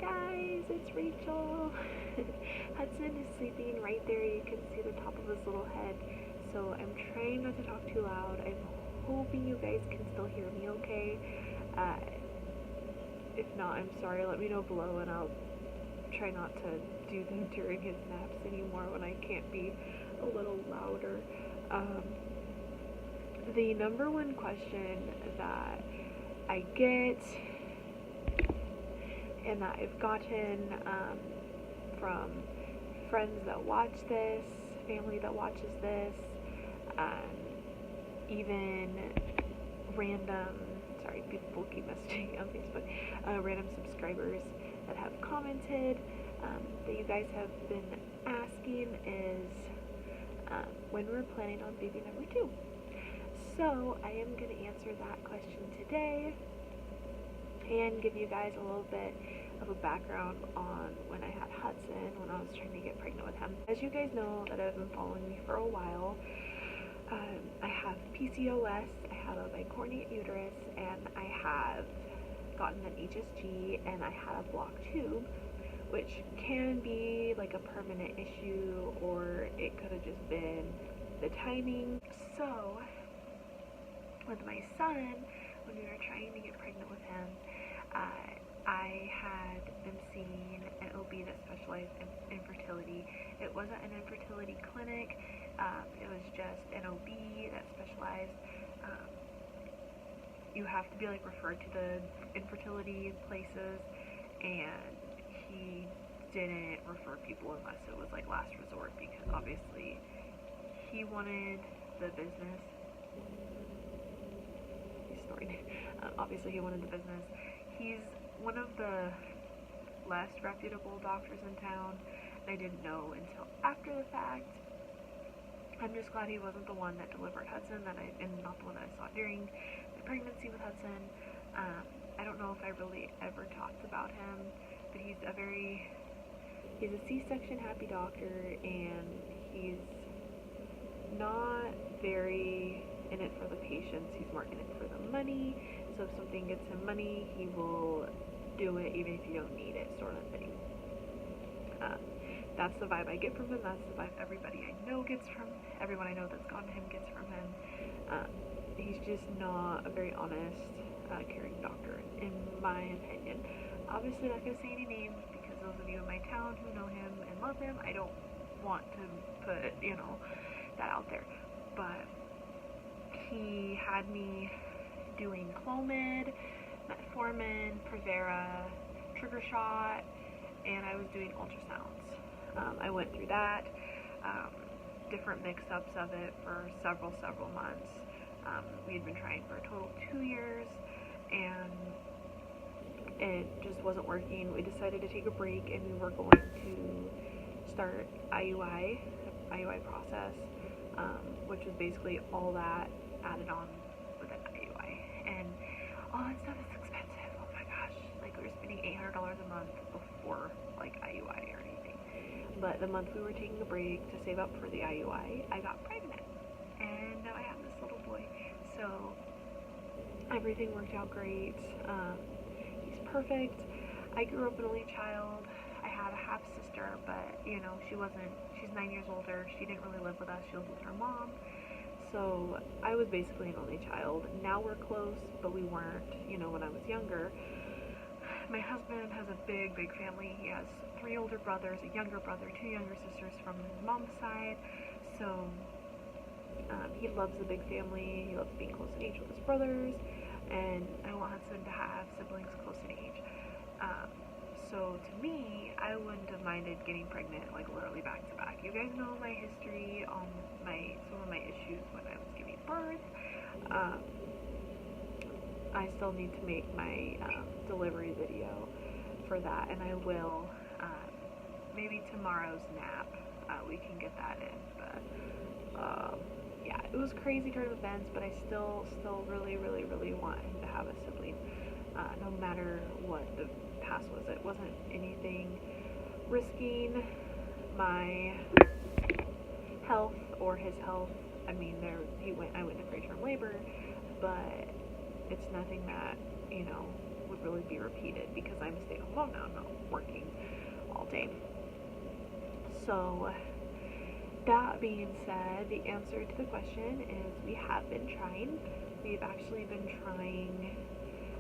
guys, it's Rachel. Hudson is sleeping right there. You can see the top of his little head. So I'm trying not to talk too loud. I'm hoping you guys can still hear me okay. Uh, if not, I'm sorry. Let me know below and I'll try not to do them during his naps anymore when I can't be a little louder. The number one question that I get and that I've gotten from friends that watch this, family that watches this, even random, sorry, people keep messaging on Facebook, random subscribers that have commented that you guys have been asking is when we're planning on baby number 2. So I am going to answer that question today and give you guys a little bit of a background on when I had Hudson, when I was trying to get pregnant with him. As you guys know that have been following me for a while, I have PCOS, I have a bicornuate uterus, and I have gotten an HSG, and I had a blocked tube, which can be like a permanent issue, or it could have just been the timing. So with my son, when we were trying to get pregnant with him, I had been seeing an OB that specialized in infertility. It wasn't an infertility clinic, it was just an OB that specialized. You have to be like referred to the infertility places, and he didn't refer people unless it was like last resort, because obviously he wanted the business. He's snoring. Obviously he wanted the business. He's one of the less reputable doctors in town, and I didn't know until after the fact. I'm just glad he wasn't the one that delivered Hudson, and not the one that I saw during my pregnancy with Hudson. I don't know if I really ever talked about him, but he's a C-section happy doctor, and he's not very in it for the patients. He's more in it for the money. So if something gets him money, he will do it even if you don't need it, sort of thing. That's the vibe I get from him. That's the vibe everybody I know gets from everyone I know that's gone to him gets from him. He's just not a very honest, caring doctor, in my opinion. Obviously, not gonna say any names because those of you in my town who know him and love him, I don't want to put that out there. But he had me doing Clomid, metformin, Prevera, trigger shot, and I was doing ultrasounds. I went through that, different mix-ups of it for several months. We had been trying for a total of 2 years, and it just wasn't working. We decided to take a break, and we were going to start IUI process, which was basically all that added on with an IUI. And all that stuff is expensive. Oh my gosh. Like, we were spending $800 a month before, like, IUI or anything. But the month we were taking a break to save up for the IUI, I got pregnant. And now I have this little boy. So everything worked out great. He's perfect. I grew up an only child. I had a half sister, but she's 9 years older. She didn't really live with us. She lived with her mom. So I was basically an only child. Now we're close, but we weren't, when I was younger. My husband has a big family. He has 3 older brothers, a younger brother, 2 younger sisters from his mom's side. So he loves a big family. He loves being close in age with his brothers, and I want Hudson to have siblings close in age. So to me, I wouldn't have minded getting pregnant, like, literally back to back. You guys know my history on some of my issues when I was giving birth. I still need to make my delivery video for that, and I will. Maybe tomorrow's nap, we can get that in. But yeah, it was crazy turn of events, but I still really want him to have a sibling, no matter what the past was. It wasn't anything risking my health or his health. I mean, I went to preterm labor, but it's nothing that would really be repeated because I'm a stay-at-home mom now. I'm not working all day. So that being said, the answer to the question is we have been trying. We've actually been trying.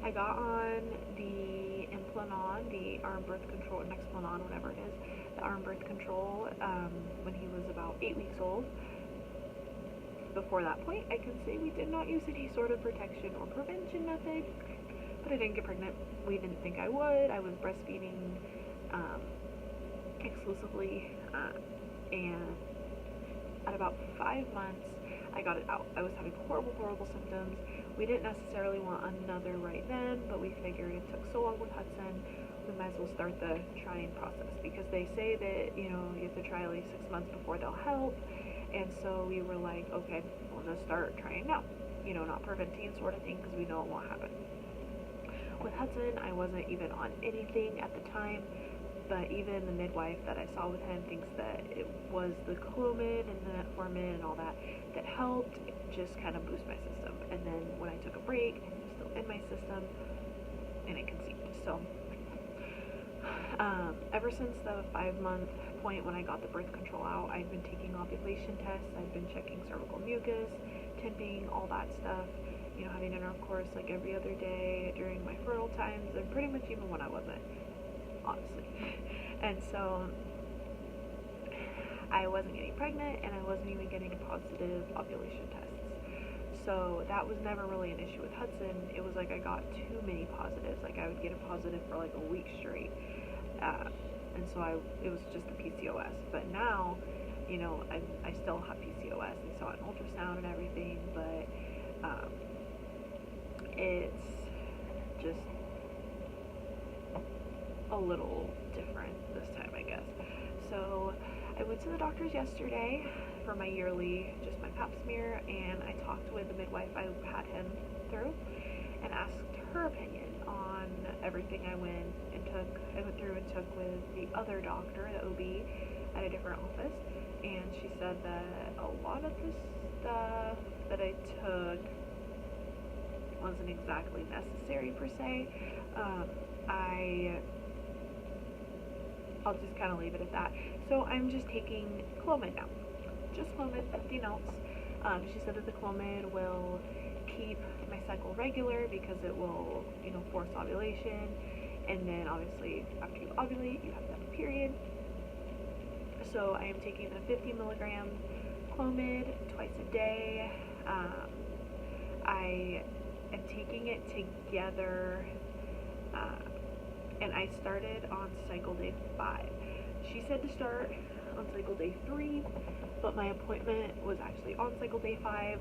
I got on the Implanon, the arm birth control, Nexplanon, whatever it is, the arm birth control when he was about 8 weeks old. Before that point, I can say we did not use any sort of protection or prevention method, but I didn't get pregnant. We didn't think I would. I was breastfeeding exclusively, and at about 5 months, I got it out. I was having horrible symptoms. We didn't necessarily want another right then, but we figured it took so long with Hudson, we might as well start the trying process, because they say that, you know, you have to try at least 6 months before they'll help. And so we were like, okay, we'll just start trying now, you know, not preventing sort of thing, because we know it won't happen. With Hudson, I wasn't even on anything at the time, but even the midwife that I saw with him thinks that it was the Clomid and the metformin and all that that helped just kind of boost my system. And then when I took a break, it was still in my system, and it conceived. So ever since the 5-month point when I got the birth control out, I've been taking ovulation tests. I've been checking cervical mucus, temping, all that stuff, you know, having intercourse like every other day during my fertile times, and pretty much even when I wasn't, honestly. And so I wasn't getting pregnant, and I wasn't even getting positive ovulation tests. So that was never really an issue with Hudson. It was like I got too many positives. Like I would get a positive for like a week straight. And so it was just the PCOS. But now, you know, I still have PCOS. I saw an ultrasound and everything, but it's just a little different this time, I guess. So I went to the doctor's yesterday for my yearly, just my pap smear, and I talked with the midwife I had him through and asked her opinion on everything I went through and took with the other doctor, the OB, at a different office. And she said that a lot of the stuff that I took wasn't exactly necessary per se. I'll just kind of leave it at that. So I'm just taking Clomid now. Just Clomid, nothing else. She said that the Clomid will keep my cycle regular because it will, you know, force ovulation. And then obviously after you ovulate, you have to have a period. So I am taking the 50 milligram Clomid twice a day. I am taking it together, and I started on cycle day 5. She said to start on cycle day 3, but my appointment was actually on cycle day 5,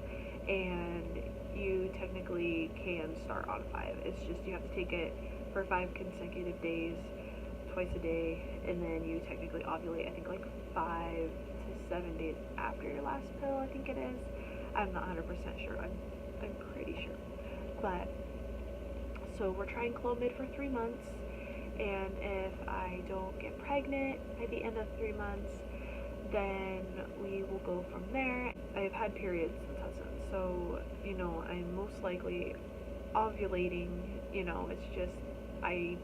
and you technically can start on 5. It's just you have to take it for 5 consecutive days, twice a day, and then you technically ovulate, I think, like 5 to 7 days after your last pill, I think it is. I'm not 100% sure. I'm pretty sure. But, so we're trying Clomid for 3 months, and if I don't get pregnant by the end of 3 months, then we will go from there. I've had periods since Hudson, so, you know, I'm most likely ovulating, you know, it's just, I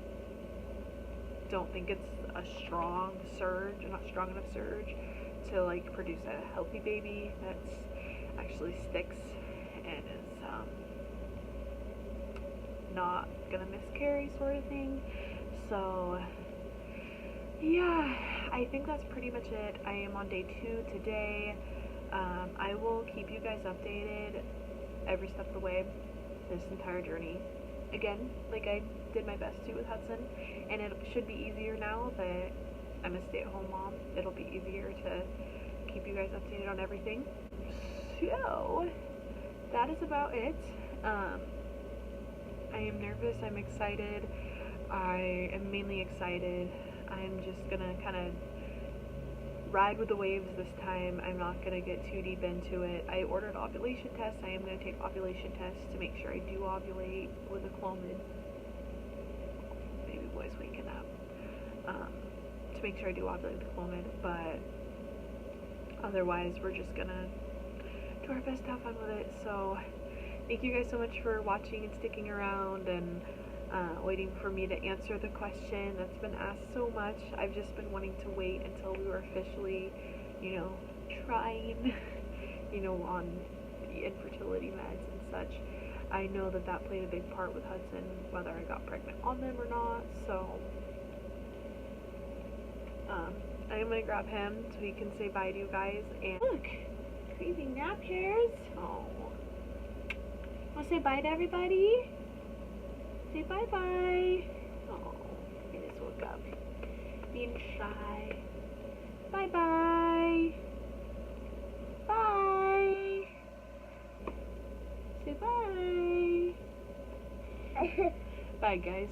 don't think it's a strong surge, not strong enough surge to, like, produce a healthy baby that's actually sticks and is, not gonna miscarry sort of thing. So yeah, I think that's pretty much it. I am on day 2 today. I will keep you guys updated every step of the way this entire journey. Again, like I did my best to with Hudson, and it should be easier now that I'm a stay-at-home mom. It'll be easier to keep you guys updated on everything. So that is about it. I am nervous, I'm excited. I am mainly excited. I'm just gonna kind of ride with the waves this time. I'm not gonna get too deep into it. I ordered ovulation tests. I am gonna take ovulation tests to make sure I do ovulate with a Clomid. Maybe boy's waking up. To make sure I do ovulate with a Clomid, but otherwise we're just gonna do our best to have fun with it. So thank you guys so much for watching and sticking around, and waiting for me to answer the question that's been asked so much. I've just been wanting to wait until we were officially, trying, on the infertility meds and such. I know that that played a big part with Hudson, whether I got pregnant on them or not, so I'm gonna grab him so he can say bye to you guys. And look, crazy nap hairs. Oh, wanna say bye to everybody? Say bye bye. Oh, he just woke up, being shy. Bye bye. Bye. Say bye. Bye guys.